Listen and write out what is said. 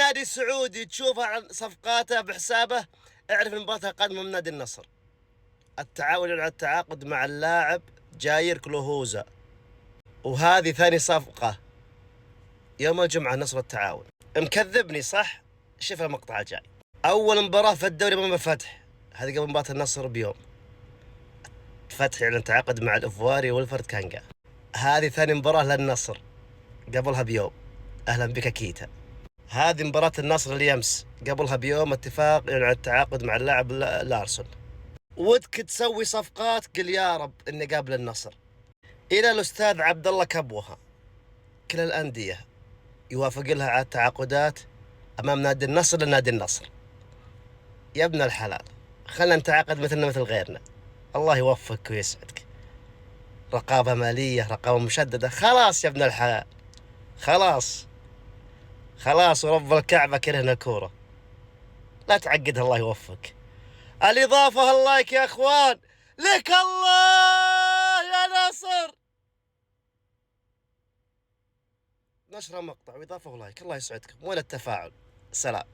نادي سعودي تشوفه عن صفقاته بحسابه، اعرف المباراة القادمة من نادي النصر. التعاون على التعاقد مع اللاعب جاير كلوهوزا، وهذه ثاني صفقة يوم الجمعة. نصر التعاون مكذبني صح؟ شوف المقطع الجاي. أول مباراة في الدوري أمام الفتح، هذه قبل مباراة النصر بيوم. الفتح يعني تعاقد مع الإفواري والفرد كانجا. هذه ثاني مباراة للنصر قبلها بيوم، أهلا بك كيتا. هذه مباراة النصر اليمس قبلها بيوم، اتفاق على التعاقد مع اللاعب لارسون. ودك تسوي صفقات، قل يا رب اني قابل النصر. الى الاستاذ عبد الله كبوها، كل الانديه يوافق لها على التعاقدات امام نادي النصر لنادي النصر. يا ابن الحلال خلنا نتعاقد مثلنا مثل غيرنا. الله يوفقك ويسعدك. رقابه ماليه، رقابه مشدده، خلاص يا ابن الحلال، خلاص خلاص، ورب الكعبه كرهنا كوره. لا تعقدها، الله يوفقك. الإضافة اللايك يا أخوان، لك الله يا ناصر. نشر مقطع وإضافة ولايك، الله يسعدكم. وين التفاعل؟ سلام.